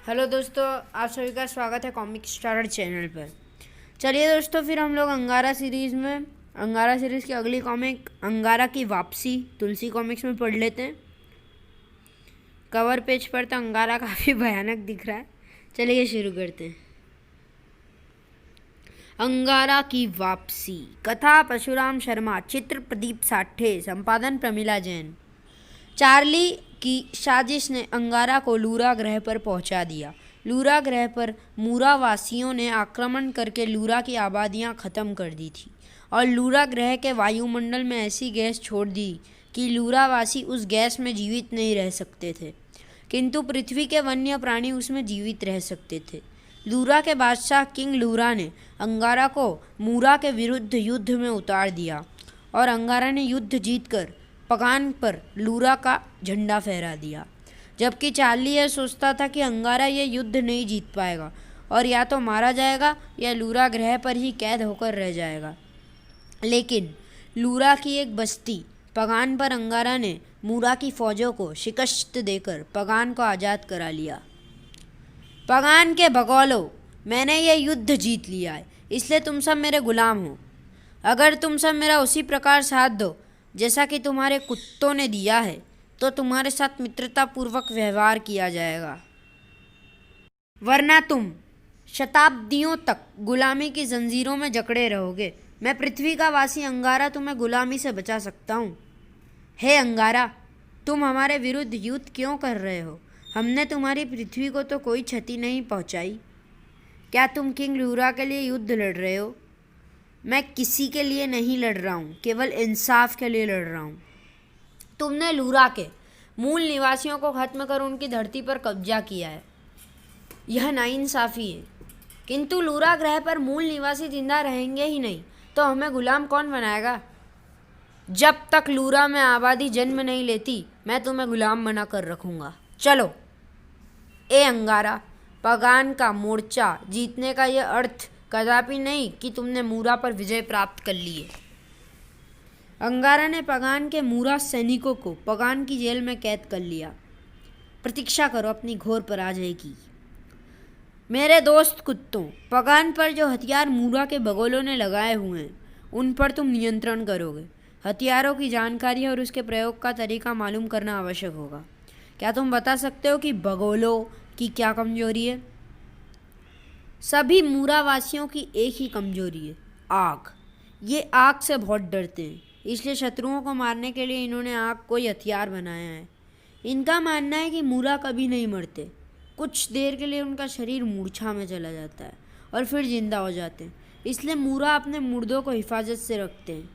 Hello दोस्तों, आप सभी का स्वागत है कॉमिक स्टारर चैनल पर। चलिए दोस्तों, फिर हम लोग अंगारा सीरीज़ की अगली कॉमिक अंगारा की वापसी तुलसी कॉमिक्स में पढ़ लेते हैं। कवर पेज पर तो अंगारा काफ़ी भयानक दिख रहा है। चलिए शुरू करते हैं। अंगारा की वापसी। कथा परशुराम शर्मा, चित्र प्रदीप साठे, संपादन प्रमिला जैन। चार्ली की साजिश ने अंगारा को लूरा ग्रह पर पहुंचा दिया। लूरा ग्रह पर मूरावासियों ने आक्रमण करके लूरा की आबादियां ख़त्म कर दी थी और लूरा ग्रह के वायुमंडल में ऐसी गैस छोड़ दी कि लूरावासी उस गैस में जीवित नहीं रह सकते थे, किंतु पृथ्वी के वन्य प्राणी उसमें जीवित रह सकते थे। लूरा के बादशाह किंग लूरा ने अंगारा को मूरा के विरुद्ध युद्ध में उतार दिया और अंगारा ने युद्ध जीतकर पगान पर लूरा का झंडा फहरा दिया। जबकि चार्ली यह सोचता था कि अंगारा यह युद्ध नहीं जीत पाएगा और या तो मारा जाएगा या लूरा ग्रह पर ही कैद होकर रह जाएगा। लेकिन लूरा की एक बस्ती पगान पर अंगारा ने मूरा की फौजों को शिकस्त देकर पगान को आज़ाद करा लिया। पगान के भगोलो, मैंने यह युद्ध जीत लिया है, इसलिए तुम सब मेरे गुलाम हो। अगर तुम सब मेरा उसी प्रकार साथ दो जैसा कि तुम्हारे कुत्तों ने दिया है तो तुम्हारे साथ मित्रतापूर्वक व्यवहार किया जाएगा, वरना तुम शताब्दियों तक गुलामी की जंजीरों में जकड़े रहोगे। मैं पृथ्वी का वासी अंगारा तुम्हें गुलामी से बचा सकता हूँ। हे अंगारा, तुम हमारे विरुद्ध युद्ध क्यों कर रहे हो? हमने तुम्हारी पृथ्वी को तो कोई क्षति नहीं पहुँचाई। क्या तुम किंग लूरा के लिए युद्ध लड़ रहे हो? मैं किसी के लिए नहीं लड़ रहा हूँ, केवल इंसाफ के लिए लड़ रहा हूँ। तुमने लूरा के मूल निवासियों को खत्म कर उनकी धरती पर कब्जा किया है, यह नाइंसाफ़ी है। किंतु लूरा ग्रह पर मूल निवासी जिंदा रहेंगे ही नहीं तो हमें गुलाम कौन बनाएगा? जब तक लूरा में आबादी जन्म नहीं लेती मैं तुम्हें गुलाम बना कर रखूँगा। चलो। ए अंगारा, पगान का मोर्चा जीतने का यह अर्थ कदापि नहीं कि तुमने मूरा पर विजय प्राप्त कर ली है। अंगारा ने पगान के मूरा सैनिकों को पगान की जेल में कैद कर लिया। प्रतीक्षा करो, अपनी घोर पराजय की। मेरे दोस्त कुत्तों, पगान पर जो हथियार मूरा के बगोलों ने लगाए हुए हैं उन पर तुम नियंत्रण करोगे। हथियारों की जानकारी और उसके प्रयोग का तरीका मालूम करना आवश्यक होगा। क्या तुम बता सकते हो कि बगोलों की क्या कमजोरी है? सभी मूरावासियों की एक ही कमजोरी है, आग। ये आग से बहुत डरते हैं, इसलिए शत्रुओं को मारने के लिए इन्होंने आग को हथियार बनाया है। इनका मानना है कि मूरा कभी नहीं मरते। कुछ देर के लिए उनका शरीर मूर्छा में चला जाता है और फिर जिंदा हो जाते हैं, इसलिए मूरा अपने मुर्दों को हिफाजत से रखते हैं।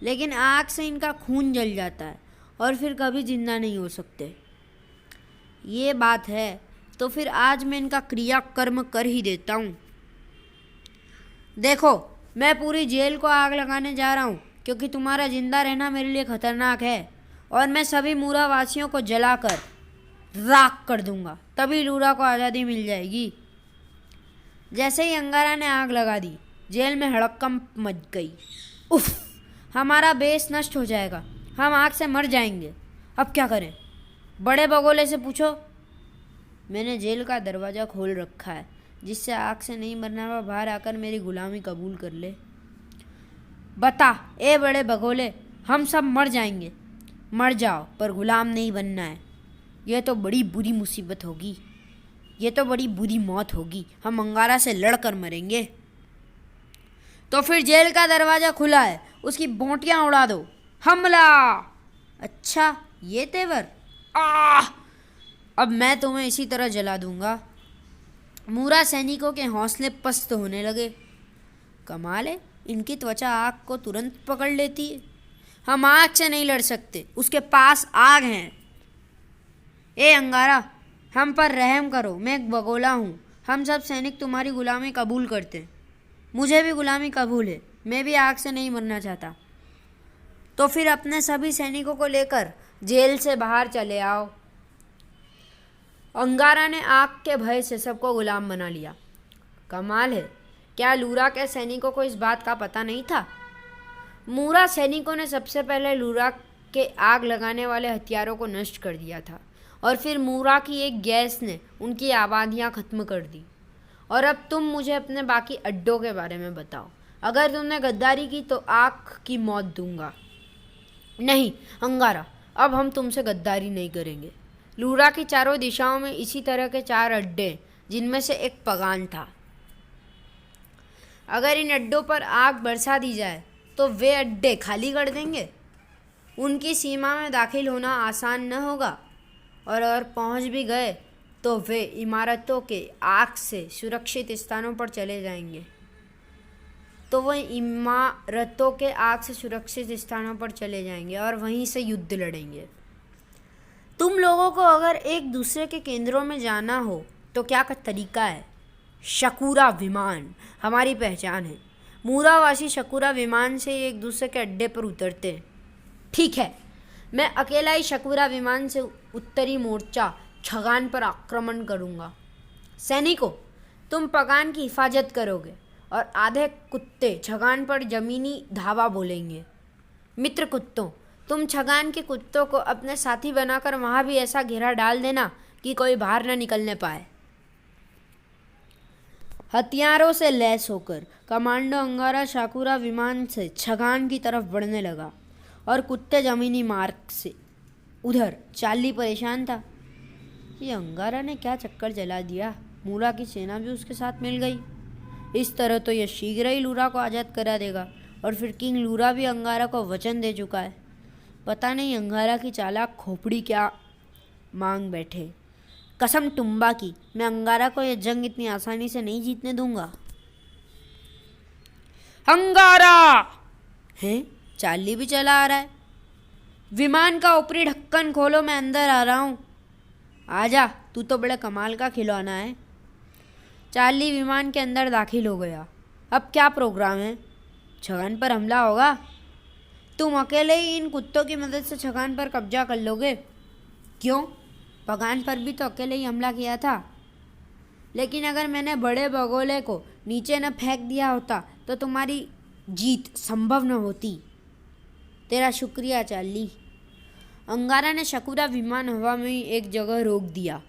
लेकिन आग से इनका खून जल जाता है और फिर कभी जिंदा नहीं हो सकते। ये बात है तो फिर आज मैं इनका क्रियाकर्म कर ही देता हूँ। देखो, मैं पूरी जेल को आग लगाने जा रहा हूँ क्योंकि तुम्हारा जिंदा रहना मेरे लिए खतरनाक है और मैं सभी मूरावासियों को जलाकर राख कर दूंगा, तभी लूरा को आज़ादी मिल जाएगी। जैसे ही अंगारा ने आग लगा दी, जेल में हड़कंप मच गई। उफ, हमारा बेस नष्ट हो जाएगा, हम आग से मर जाएंगे। अब क्या करें? बड़े बगोले से पूछो। मैंने जेल का दरवाज़ा खोल रखा है, जिससे आग से नहीं मरना वह बाहर आकर मेरी गुलामी कबूल कर ले। बता ए बड़े बगोले, हम सब मर जाएंगे। मर जाओ, पर गुलाम नहीं बनना है। यह तो बड़ी बुरी मुसीबत होगी, यह तो बड़ी बुरी मौत होगी। हम अंगारा से लड़कर मरेंगे। तो फिर जेल का दरवाज़ा खुला है, उसकी बोंटियाँ उड़ा दो। हमला! अच्छा, ये तेवर। अब मैं तुम्हें इसी तरह जला दूंगा। मूरा सैनिकों के हौसले पस्त होने लगे। कमाल है, इनकी त्वचा आग को तुरंत पकड़ लेती है। हम आग से नहीं लड़ सकते, उसके पास आग है। ए अंगारा, हम पर रहम करो, मैं एक बगोला हूँ। हम सब सैनिक तुम्हारी गुलामी कबूल करते हैं। मुझे भी गुलामी कबूल है, मैं भी आग से नहीं मरना चाहता। तो फिर अपने सभी सैनिकों को लेकर जेल से बाहर चले आओ। अंगारा ने आग के भय से सबको गुलाम बना लिया। कमाल है, क्या लूरा के सैनिकों को इस बात का पता नहीं था? मूरा सैनिकों ने सबसे पहले लूरा के आग लगाने वाले हथियारों को नष्ट कर दिया था और फिर मूरा की एक गैस ने उनकी आबादियाँ ख़त्म कर दी। और अब तुम मुझे अपने बाकी अड्डों के बारे में बताओ। अगर तुमने गद्दारी की तो आँख की मौत दूंगा। नहीं अंगारा, अब हम तुमसे गद्दारी नहीं करेंगे। लूरा की चारों दिशाओं में इसी तरह के 4 अड्डे, जिनमें से एक पगान था। अगर इन अड्डों पर आग बरसा दी जाए तो वे अड्डे खाली कर देंगे। उनकी सीमा में दाखिल होना आसान न होगा, और अगर पहुंच भी गए तो वे इमारतों के आग से सुरक्षित स्थानों पर चले जाएंगे। और वहीं से युद्ध लड़ेंगे। तुम लोगों को अगर एक दूसरे के केंद्रों में जाना हो तो क्या का तरीका है? शकूरा विमान हमारी पहचान है। मूरावासी शकूरा विमान से एक दूसरे के अड्डे पर उतरते हैं। ठीक है, मैं अकेला ही शकूरा विमान से उत्तरी मोर्चा छगान पर आक्रमण करूंगा। सैनिकों, तुम पगान की हिफाजत करोगे और आधे कुत्ते छगान पर जमीनी धावा बोलेंगे। मित्र कुत्तों, तुम छगान के कुत्तों को अपने साथी बनाकर वहां भी ऐसा घेरा डाल देना कि कोई बाहर न निकलने पाए। हथियारों से लैस होकर कमांडो अंगारा शाकुरा विमान से छगान की तरफ बढ़ने लगा और कुत्ते जमीनी मार्ग से। उधर चार्ली परेशान था। ये अंगारा ने क्या चक्कर चला दिया? मूरा की सेना भी उसके साथ मिल गई। इस तरह तो यह शीघ्र ही लूरा को आज़ाद करा देगा, और फिर किंग लूरा भी अंगारा को वचन दे चुका है। पता नहीं अंगारा की चालाक खोपड़ी क्या मांग बैठे। कसम टुम्बा की, मैं अंगारा को यह जंग इतनी आसानी से नहीं जीतने दूंगा। अंगारा है, चार्ली भी चला आ रहा है। विमान का ऊपरी ढक्कन खोलो, मैं अंदर आ रहा हूँ। आजा, तू तो बड़े कमाल का खिलौना है। चार्ली विमान के अंदर दाखिल हो गया। अब क्या प्रोग्राम है? छगान पर हमला होगा। तुम अकेले ही इन कुत्तों की मदद से छगान पर कब्जा कर लोगे? क्यों? पगान पर भी तो अकेले ही हमला किया था। लेकिन अगर मैंने बड़े बगोले को नीचे न फेंक दिया होता तो तुम्हारी जीत संभव न होती। तेरा शुक्रिया चार्ली। अंगारा ने शकूरा विमान हवा में ही एक जगह रोक दिया।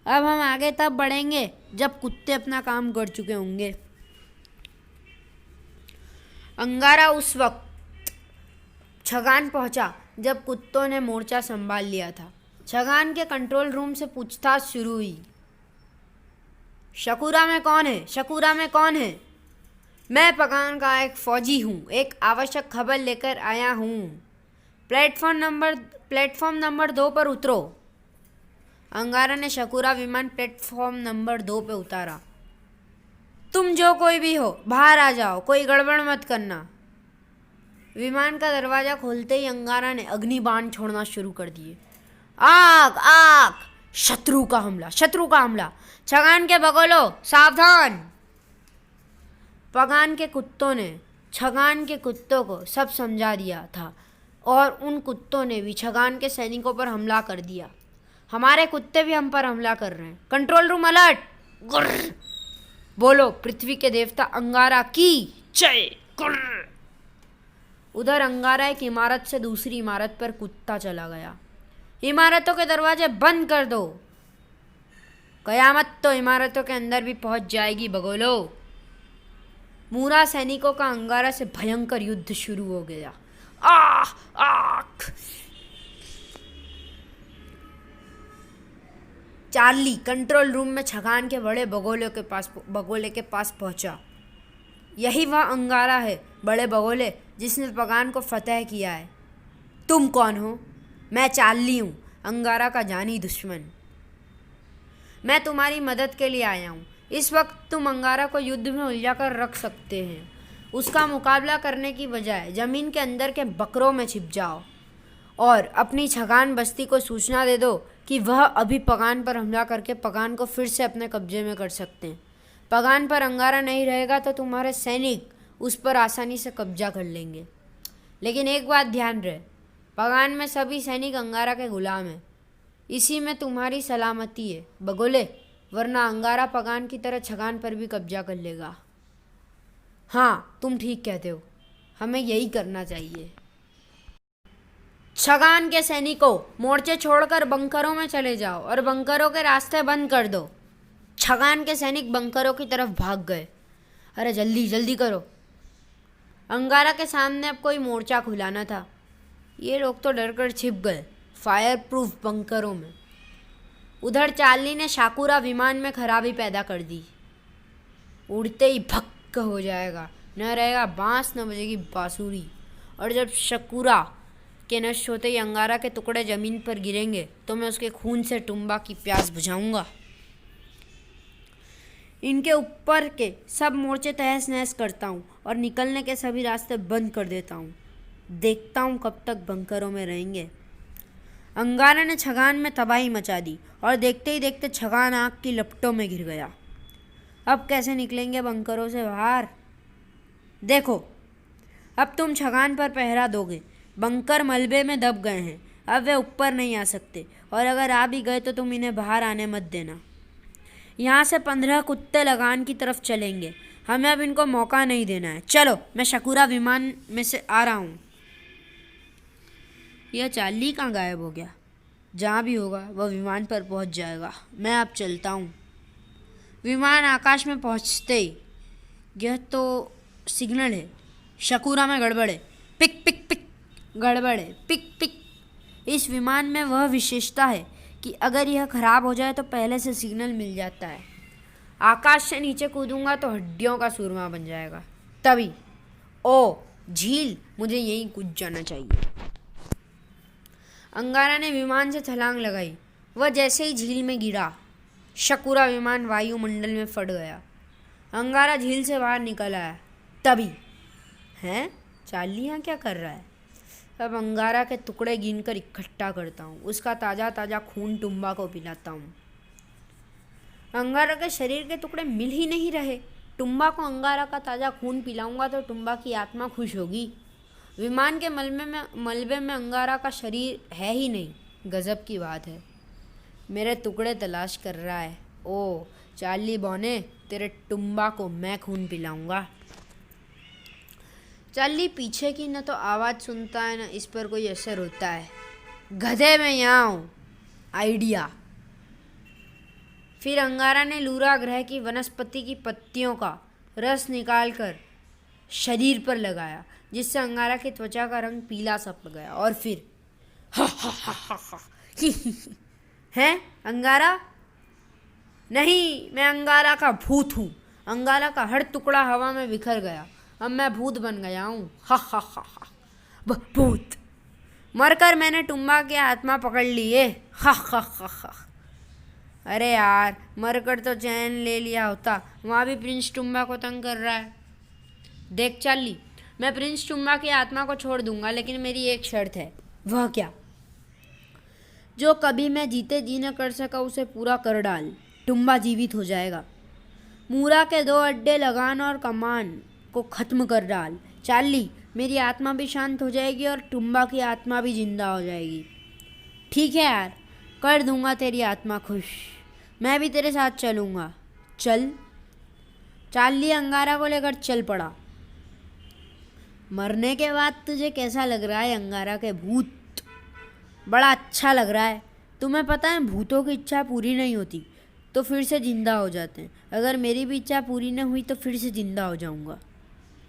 अब हम आगे तब बढ़ेंगे जब कुत्ते अपना काम कर चुके होंगे। अंगारा उस वक्त छगान पहुंचा जब कुत्तों ने मोर्चा संभाल लिया था। छगान के कंट्रोल रूम से पूछताछ शुरू हुई। शकूरा में कौन है? शकूरा में कौन है? मैं पगान का एक फौजी हूँ, एक आवश्यक खबर लेकर आया हूँ। प्लेटफॉर्म नंबर 2 पर उतरो। अंगारा ने शकूरा विमान प्लेटफॉर्म नंबर 2 पे उतारा। तुम जो कोई भी हो, बाहर आ जाओ, कोई गड़बड़ मत करना। विमान का दरवाज़ा खोलते ही अंगारा ने अग्निबाण छोड़ना शुरू कर दिए। आग आग! शत्रु का हमला, शत्रु का हमला! छगान के बगोलो, सावधान! पगान के कुत्तों ने छगान के कुत्तों को सब समझा दिया था, और उन कुत्तों ने भी छगान के सैनिकों पर हमला कर दिया। हमारे कुत्ते भी हम पर हमला कर रहे हैं। Control room alert! गुर्र! बोलो, पृथ्वी के देवता अंगारा की जय! गुर्र! उधर अंगारा एक इमारत से दूसरी इमारत पर कूदता चला गया। इमारतों के दरवाजे बंद कर दो। कयामत तो इमारतों के अंदर भी पहुंच जाएगी बगोलो। मूरा सैनिकों का अंगारा से भयंकर युद्ध शुरू हो गया। आह आह! चार्ली कंट्रोल रूम में छगान के बड़े बगोले के पास पहुंचा। यही वह अंगारा है, बड़े बगोले, जिसने पगान को फतेह किया है। तुम कौन हो? मैं चार्ली हूँ, अंगारा का जानी दुश्मन। मैं तुम्हारी मदद के लिए आया हूँ। इस वक्त तुम अंगारा को युद्ध में उलझा कर रख सकते हैं। उसका मुकाबला करने की बजाय ज़मीन के अंदर के बकरों में छिप जाओ और अपनी छगान बस्ती को सूचना दे दो कि वह अभी पगान पर हमला करके पगान को फिर से अपने कब्जे में कर सकते हैं। पगान पर अंगारा नहीं रहेगा तो तुम्हारे सैनिक उस पर आसानी से कब्जा कर लेंगे। लेकिन एक बात ध्यान रहे, पगान में सभी सैनिक अंगारा के गुलाम हैं। इसी में तुम्हारी सलामती है बगोले, वरना अंगारा पगान की तरह छगान पर भी कब्जा कर लेगा। हाँ, तुम ठीक कहते हो, हमें यही करना चाहिए। छगान के सैनिकों, मोर्चे छोड़कर बंकरों में चले जाओ और बंकरों के रास्ते बंद कर दो। छगान के सैनिक बंकरों की तरफ भाग गए। अरे जल्दी जल्दी करो। अंगारा के सामने अब कोई मोर्चा खुला न था। ये लोग तो डर कर छिप गए फायर प्रूफ बंकरों में। उधर चार्ली ने शाकुरा विमान में खराबी पैदा कर दी। उड़ते ही भक्क हो जाएगा, न रहेगा बांस न बजेगी बांसुरी। और जब शकुरा के नष्ट होते ही अंगारा के टुकड़े जमीन पर गिरेंगे तो मैं उसके खून से टुम्बा की प्यास बुझाऊंगा। इनके ऊपर के सब मोर्चे तहस नहस करता हूँ और निकलने के सभी रास्ते बंद कर देता हूँ। देखता हूँ कब तक बंकरों में रहेंगे। अंगारा ने छगान में तबाही मचा दी और देखते ही देखते छगान आग की लपटों में घिर गया। अब कैसे निकलेंगे बंकरों से बाहर? देखो, अब तुम छगान पर पहरा दोगे। बंकर मलबे में दब गए हैं, अब वे ऊपर नहीं आ सकते, और अगर आ भी गए तो तुम इन्हें बाहर आने मत देना। यहाँ से 15 कुत्ते लगान की तरफ चलेंगे। हमें अब इनको मौका नहीं देना है। चलो, मैं शकुरा विमान में से आ रहा हूँ। यह चार्ली कहाँ गायब हो गया? जहाँ भी होगा वह विमान पर पहुँच जाएगा। मैं अब चलता हूँ। विमान आकाश में पहुँचते ही, यह तो सिग्नल है। शकुरा में गड़बड़ है। पिक पिक पिक, गड़बड़ है। पिक पिक। इस विमान में वह विशेषता है कि अगर यह खराब हो जाए तो पहले से सिग्नल मिल जाता है। आकाश से नीचे कूदूंगा तो हड्डियों का सूरमा बन जाएगा। तभी ओ झील, मुझे यहीं कूद जाना चाहिए। अंगारा ने विमान से छलांग लगाई। वह जैसे ही झील में गिरा, शकुरा विमान वायुमंडल में फट गया। अंगारा झील से बाहर निकल आया। तभी हैं, चार्ली यहाँ क्या कर रहा है? अब अंगारा के टुकड़े गिनकर इकट्ठा करता हूँ। उसका ताज़ा ताज़ा खून टुम्बा को पिलाता हूँ। अंगारा के शरीर के टुकड़े मिल ही नहीं रहे। टुम्बा को अंगारा का ताज़ा खून पिलाऊंगा तो टुम्बा की आत्मा खुश होगी। विमान के मलबे में अंगारा का शरीर है ही नहीं। गजब की बात है। मेरे टुकड़े तलाश कर रहा है। ओ चार्ली बौने, तेरे टुम्बा को मैं खून पिलाऊंगा। चार्ली पीछे की न तो आवाज़ सुनता है न इस पर कोई असर होता है। गधे में यहाँ हूँ। आइडिया। फिर अंगारा ने लूरा ग्रह की वनस्पति की पत्तियों का रस निकालकर शरीर पर लगाया, जिससे अंगारा की त्वचा का रंग पीला सा पड़ गया। और फिर हैं अंगारा? नहीं, मैं अंगारा का भूत हूँ। अंगारा का हर टुकड़ा हवा में बिखर गया। अब मैं भूत बन गया हूँ। हा हा हा हा। भूत। मरकर मैंने टुम्बा की आत्मा पकड़ ली है। हा हा हा हा। अरे यार, मरकर तो चैन ले लिया होता। वहाँ भी प्रिंस टुम्बा को तंग कर रहा है। देख चार्ली, मैं प्रिंस टुम्बा की आत्मा को छोड़ दूंगा, लेकिन मेरी एक शर्त है। वह क्या? जो कभी मैं जीते जी न कर सका उसे पूरा कर डाल। टुम्बा जीवित हो जाएगा। मूरा के 2 अड्डे लगान और कमान को ख़त्म कर डाल। चार्ली, मेरी आत्मा भी शांत हो जाएगी और टुम्बा की आत्मा भी जिंदा हो जाएगी। ठीक है यार, कर दूंगा तेरी आत्मा खुश। मैं भी तेरे साथ चलूँगा। चल। चार्ली अंगारा को लेकर चल पड़ा। मरने के बाद तुझे कैसा लग रहा है अंगारा के भूत? बड़ा अच्छा लग रहा है। तुम्हें पता है, भूतों की इच्छा पूरी नहीं होती तो फिर से जिंदा हो जाते हैं। अगर मेरी भी इच्छा पूरी न हुई तो फिर से जिंदा हो जाऊंगा।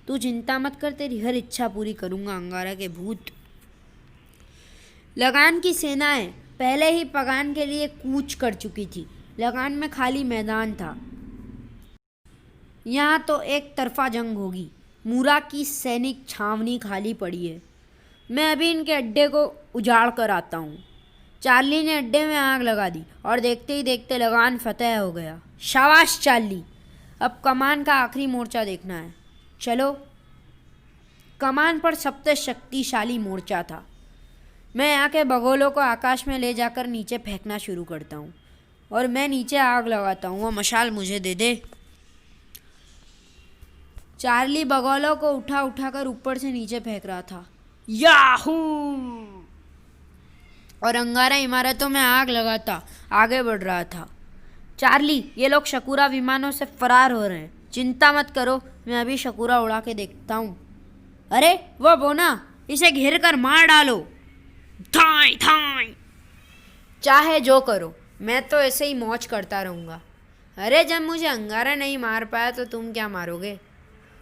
तू चिंता मत कर, तेरी हर इच्छा पूरी करूंगा अंगारा के भूत। लगान की सेनाएं पहले ही पगान के लिए कूच कर चुकी थी। लगान में खाली मैदान था। यहाँ तो एक तरफा जंग होगी। मूरा की सैनिक छावनी खाली पड़ी है। मैं अभी इनके अड्डे को उजाड़ कर आता हूँ। चार्ली ने अड्डे में आग लगा दी और देखते ही देखते लगान फतेह हो गया। शाबाश चार्ली, अब कमान का आखिरी मोर्चा देखना है। चलो। कमान पर सबसे शक्तिशाली मोर्चा था। मैं यहाँ के बगोलों को आकाश में ले जाकर नीचे फेंकना शुरू करता हूँ और मैं नीचे आग लगाता हूँ। वो मशाल मुझे दे दे। चार्ली बगोलों को उठा उठाकर ऊपर से नीचे फेंक रहा था। याहू! और अंगारा इमारतों में आग लगाता आगे बढ़ रहा था। चार्ली, ये लोग शकुरा विमानों से फरार हो रहे हैं। चिंता मत करो, मैं अभी शकुरा उड़ा के देखता हूँ। अरे वो बोना, इसे घेर कर मार डालो। थाई थाई। चाहे जो करो, मैं तो ऐसे ही मौज करता रहूँगा। अरे जब मुझे अंगारा नहीं मार पाया तो तुम क्या मारोगे?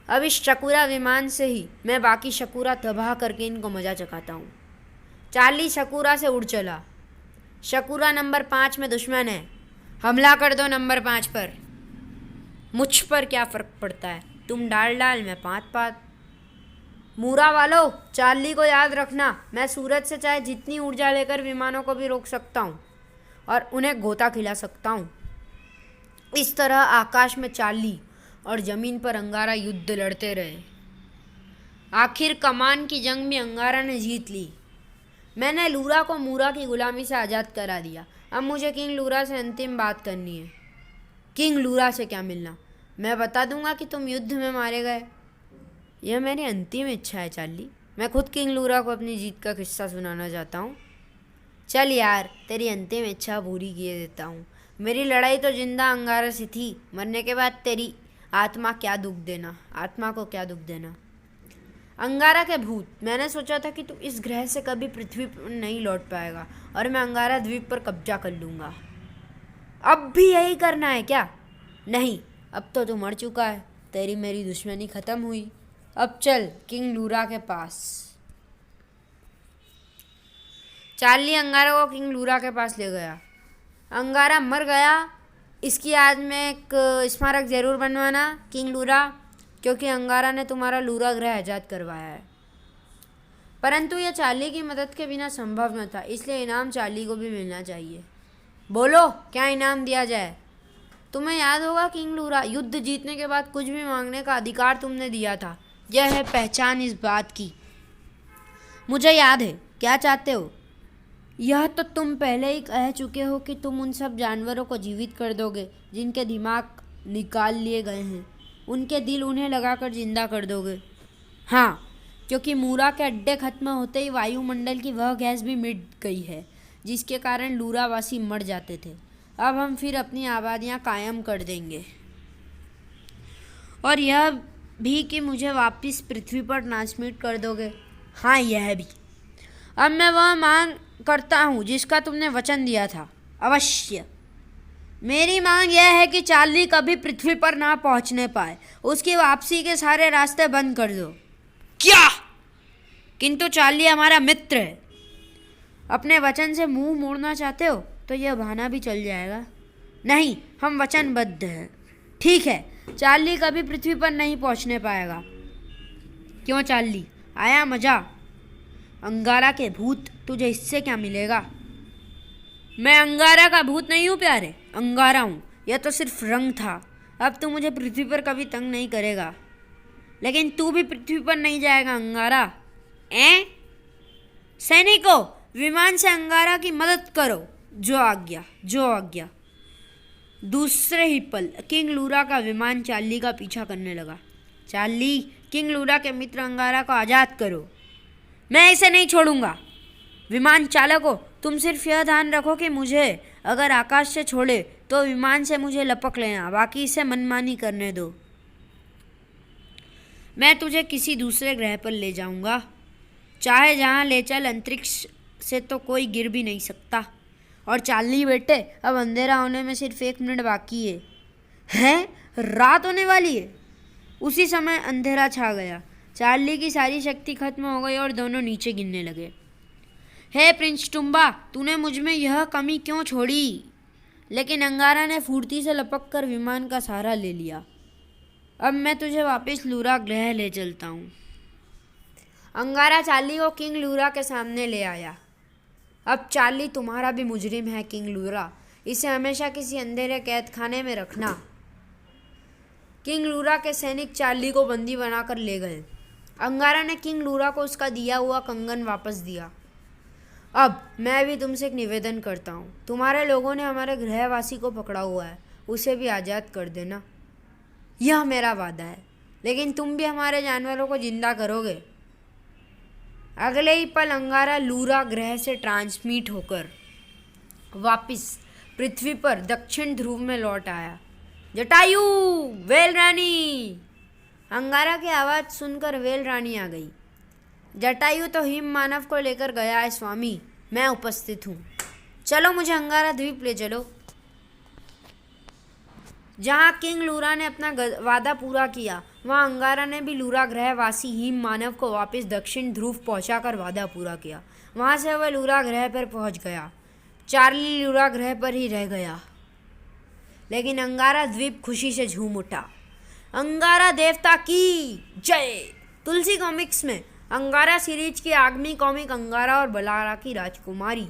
अब इस शकूरा विमान से ही मैं बाकी शकूरा तबाह करके इनको मजा चखाता हूँ। चार्ली शकूरा से उड़ चला। शकूरा नंबर 5 में दुश्मन है, हमला कर दो नंबर 5 पर। मुझ पर क्या फ़र्क पड़ता है, तुम डाल डाल मैं पात पात। मूरा वालों, चार्ली को याद रखना, मैं सूरज से चाहे जितनी ऊर्जा लेकर विमानों को भी रोक सकता हूँ और उन्हें गोता खिला सकता हूँ। इस तरह आकाश में चार्ली और ज़मीन पर अंगारा युद्ध लड़ते रहे। आखिर कमान की जंग भी अंगारा ने जीत ली। मैंने लूरा को मूरा की गुलामी से आज़ाद करा दिया। अब मुझे किंग लूरा से अंतिम बात करनी है। किंग लूरा से क्या मिलना? मैं बता दूंगा कि तुम युद्ध में मारे गए। यह मेरी अंतिम इच्छा है चार्ली। मैं खुद किंग लूरा को अपनी जीत का किस्सा सुनाना चाहता हूँ। चल यार, तेरी अंतिम इच्छा पूरी किए देता हूँ। मेरी लड़ाई तो जिंदा अंगारा से थी, मरने के बाद तेरी आत्मा को क्या दुख देना। अंगारा के भूत, मैंने सोचा था कि तू इस ग्रह से कभी पृथ्वी पर नहीं लौट पाएगा और मैं अंगारा द्वीप पर कब्जा कर लूँगा। अब भी यही करना है क्या? नहीं, अब तो तू मर चुका है, तेरी मेरी दुश्मनी खत्म हुई। अब चल किंग लूरा के पास। चार्ली अंगारा को किंग लूरा के पास ले गया। अंगारा मर गया, इसकी याद में एक स्मारक जरूर बनवाना किंग लूरा, क्योंकि अंगारा ने तुम्हारा लूरा ग्रह आजाद करवाया है। परंतु यह चार्ली की मदद के बिना संभव न था, इसलिए इनाम चार्ली को भी मिलना चाहिए। बोलो क्या इनाम दिया जाए? तुम्हें याद होगा किंग लूरा, युद्ध जीतने के बाद कुछ भी मांगने का अधिकार तुमने दिया था। यह है पहचान इस बात की। मुझे याद है, क्या चाहते हो? यह तो तुम पहले ही कह चुके हो कि तुम उन सब जानवरों को जीवित कर दोगे जिनके दिमाग निकाल लिए गए हैं। उनके दिल उन्हें लगाकर जिंदा कर दोगे। हाँ, क्योंकि मूरा के अड्डे खत्म होते ही वायुमंडल की वह गैस भी मिट गई है जिसके कारण लूरावासी मर जाते थे। अब हम फिर अपनी आबादियाँ कायम कर देंगे। और यह भी कि मुझे वापस पृथ्वी पर ट्रांसमिट कर दोगे। हाँ, यह भी। अब मैं वह मांग करता हूँ जिसका तुमने वचन दिया था। अवश्य। मेरी मांग यह है कि चार्ली कभी पृथ्वी पर ना पहुँचने पाए। उसकी वापसी के सारे रास्ते बंद कर दो। क्या? किंतु चार्ली हमारा मित्र है। अपने वचन से मुंह मोड़ना चाहते हो तो यह बहाना भी चल जाएगा। नहीं, हम वचनबद्ध हैं। ठीक है, चार्ली कभी पृथ्वी पर नहीं पहुंचने पाएगा। क्यों चार्ली, आया मजा? अंगारा के भूत, तुझे इससे क्या मिलेगा? मैं अंगारा का भूत नहीं हूँ प्यारे, अंगारा हूँ। यह तो सिर्फ रंग था। अब तू मुझे पृथ्वी पर कभी तंग नहीं करेगा। लेकिन तू भी पृथ्वी पर नहीं जाएगा अंगारा। सैनिकों, विमान से अंगारा की मदद करो। जो आज्ञा। दूसरे ही पल किंग लूरा का विमान चार्ली का पीछा करने लगा। चार्ली, किंग लूरा के मित्र अंगारा को आज़ाद करो। मैं इसे नहीं छोड़ूंगा। विमान चालकों, तुम सिर्फ यह ध्यान रखो कि मुझे अगर आकाश से छोड़े तो विमान से मुझे लपक लेना, बाकी इसे मनमानी करने दो। मैं तुझे किसी दूसरे ग्रह पर ले जाऊंगा, चाहे जहाँ ले चल, अंतरिक्ष से तो कोई गिर भी नहीं सकता। और चार्ली बेटे, अब अंधेरा होने में सिर्फ 1 मिनट बाकी है। हैं? रात होने वाली है। उसी समय अंधेरा छा गया। चार्ली की सारी शक्ति खत्म हो गई और दोनों नीचे गिरने लगे। हे प्रिंस टुम्बा, तूने मुझ में यह कमी क्यों छोड़ी? लेकिन अंगारा ने फुर्ती से लपक कर विमान का सहारा ले लिया। अब मैं तुझे वापस लूरा ग्रह ले चलता हूँ। अंगारा चार्ली को किंग लूरा के सामने ले आया। अब चार्ली तुम्हारा भी मुजरिम है किंग लूरा, इसे हमेशा किसी अंधेरे कैद खाने में रखना। किंग लूरा के सैनिक चार्ली को बंदी बनाकर ले गए। अंगारा ने किंग लूरा को उसका दिया हुआ कंगन वापस दिया। अब मैं भी तुमसे एक निवेदन करता हूँ, तुम्हारे लोगों ने हमारे ग्रहवासी को पकड़ा हुआ है, उसे भी आज़ाद कर देना। यह मेरा वादा है। लेकिन तुम भी हमारे जानवरों को जिंदा करोगे। अगले ही पल अंगारा लूरा ग्रह से ट्रांसमिट होकर वापस पृथ्वी पर दक्षिण ध्रुव में लौट आया। जटायु, वेल रानी! अंगारा की आवाज़ सुनकर वेल रानी आ गई। जटायु तो हिम मानव को लेकर गया है स्वामी, मैं उपस्थित हूँ। चलो मुझे अंगारा द्वीप ले चलो। जहाँ किंग लूरा ने अपना वादा पूरा किया, वहाँ अंगारा ने भी लूरा ग्रहवासी हिम मानव को वापस दक्षिण ध्रुव पहुंचाकर वादा पूरा किया। वहाँ से वह लूरा ग्रह पर पहुंच गया। चार्ली लूरा ग्रह पर ही रह गया, लेकिन अंगारा द्वीप खुशी से झूम उठा। अंगारा देवता की जय। तुलसी कॉमिक्स में अंगारा सीरीज की आगामी कॉमिक अंगारा और बलारा की राजकुमारी